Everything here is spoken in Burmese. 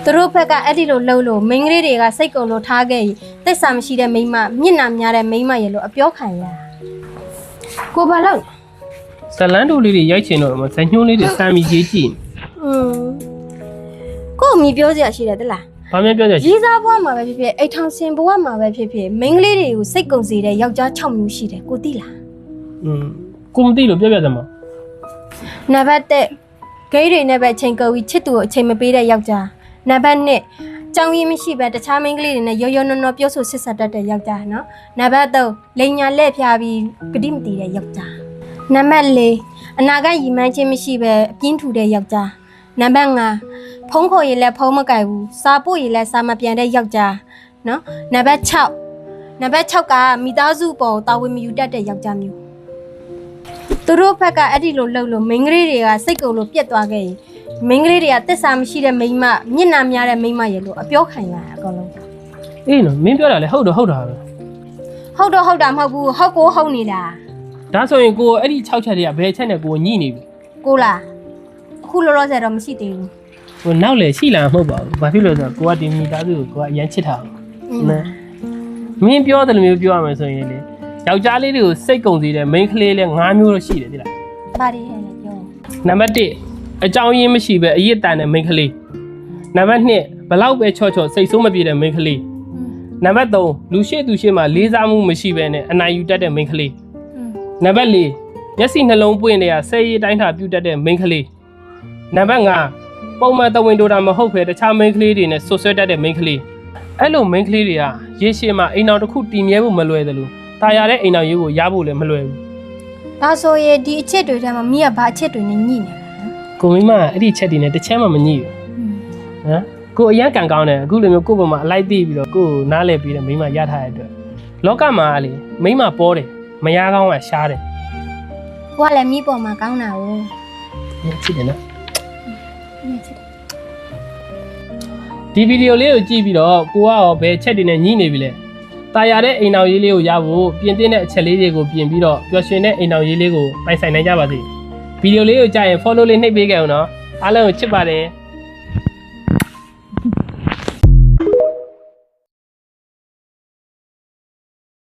သူတို့ဘက်ကအဲ့ဒီလိုလှုပ်လို့မိန်းကလေးတွေကစိတ်ကုန်လို့ထားခဲ့ရင်တိတ်ဆာမရှိတဲ့မိန်းမမျက်နှာများတဲ့မိန်းမရဲ့လို့အပြောခံရကိုဘာလို့ ဇလန်းတို့လေးတွေရိုက်ချင်တော့မှဇညှိုးလေးတွေစမ်းပြီးရေးကြည့် ကိုအမိပြောစရာရှိတယ်တလား ဘာမှပြောကြရှိ ရေးစားဘွားမှာပဲဖြစ်ဖြစ်အိတ်ထောင်စင်ဘွားမှာပဲဖြစ်ဖြစ်မိန်းကလေးတွေကိုစိတ်ကုန်စေတဲ့ယောက်ျား6မျိုးရှိတယ်ကိုသိလား ကိုမသိလို့ပြောပြတယ်မ နံပါတ်1ဂိမ်းတွေနဲ့ပဲချိန်ကုန်ပြီးချစ်သူကိုအချိန်မပေးတဲ့ယောက်ျားနံပါတ်2ကြောင်ရင်းမရှိပဲတခြားမိန်းကလေးတွေနဲ့ရောရောနော်နော်ပြောဆိုဆက်ဆက်တတ်တဲ့ယောက်ျားနော်နံပါတ်3လိန်ညာလက်ဖျားပြီးဂတိမတည်တဲ့ယောက်ျားနံပါတ်4အနာဂတ်ရည်မှန်းခြင်းမရှိပဲအပြင်းထူတဲ့ယောက်ျားနံပါတ်5ဖုံးခေါ်ရည်လက်ဖုံးမကြိုက်ဘူးစားဖို့ရည်လက်စားမပြန်တဲ့ယောက်ျားနော်နံပါတ်6ကမိသားစုပေါ်တာဝန်မယူတတ်တဲ့ယောက်ျားမျိုးသူတို့ဘက်ကအဲ့ဒီလိုလှုပ်လို့မိန်းကလေးတွေကစိတ်ကုန်လို့ပြက်သွားခဲ့ရင်မိန်းကလေးတွေကတစ္ဆာမရှိတဲ့မိန်းမမျက်နှာများတဲ့မိန်းမရဲ့လို့အပြောခံရအကုန်လုံး အေးနော်မင်းပြောတာလေဟုတ်တာပဲ ဟုတ်တာမဟုတ်ဘူးဟုတ်ကိုဟုတ်နေတာ ဒါဆိုရင်ကိုအဲ့ဒီ6ချက်တွေကဘယ်ချက်နဲ့ကိုညှိနေပြီ ကိုလားအခုလောလောဆယ်တော့မရှိသေးဘူး ဟိုနောက်လေရှိလာမှာမဟုတ်ပါဘူးဘာဖြစ်လို့လဲဆိုတော့ကိုကဒီမိသားစုကိုကအရန်ချစ်တာနော်မင်းပြောတယ်လို့မျိုးပြောရမယ်ဆိုရင်လေယောက်ျားလေးတွေကိုစိတ်ကုန်စေတဲ့ main ကလေးလဲ9မျိုးတော့ရှိတယ်ဒီလား ပါတယ်ဟဲ့လေပြော နံပါတ်1အကြောင်းရင်းမရှိပဲအရစ်တန်တဲ့ main ကလေးနံပါတ်2ဘလောက်ပဲချော့ချော့စိတ်ဆိုးမပြေတဲ့ main ကလေးနံပါတ်3လူရှိသူရှိမှလေးစားမှုမရှိပဲနဲ့အနိုင်ယူတတ်တဲ့ main ကလေးနံပါတ်4မျက်စိနှလုံးပွင့်တဲ့ဆဲရည်တိုင်းထာပြုတ်တတ်တဲ့ main ကလေးနံပါတ်5ပုံမှန်တဝင်တိုတာမဟုတ်ပဲတခြား main ကလေးတွေနဲ့ဆွဆွဲတတ်တဲ့ main ကလေးအဲ့လို main ကလေးတွေကရေရှည်မှာအိမ်တော်တစ်ခုတည်မြဲဖို့မလွယ်သလိုတာယာတဲ့အိမ်တော်ရေးကိုရဖို့လည်းမလွယ်ဘူး ဒါဆိုရင်ဒီအချက်တွေထဲမှာမိကဘာအချက်တွေနဲ့ညှိနေလဲ ကိုမိမအဲ့ဒီချက်တွေနဲ့တစ်ချက်မှမညှိဘူးဟမ်ကိုအရန်ကန်ကောင်းတယ်အခုလိုမျိုးကို့ဘက်မှာအလိုက်သိပြီးတော့ကို့နားလဲပြီးတဲ့မိမရထားတဲ့အတွက်လောကမှာလေမိမပေါ်တယ်မရကောင်းကရှားတယ် ကိုကလည်းမိပေါ်မှာကောင်းတာ哦 ချစ်တယ်နော်ဒီဗီဒီယိုလေးကိုကြည့်ပြီးတော့ကိုကရောဘယ်ချက်တွေနဲ့ညှိနေပြီလဲတာယာတဲ့အိမ်တော်ရေးလေးကိုရဖို့ပြင်သင့်တဲ့အချက်လေးတွေကိုပြင်ပြီးတော့ပျော်ရွှင်တဲ့အိမ်တော်ရေးလေးကိုပိုင်ဆိုင်နိုင်ကြပါစေဗီဒီယိုလေးကိုကြားရင် follow လေးနှိပ်ပေးကြအောင်နော်အားလုံးကိုချစ်ပါတယ်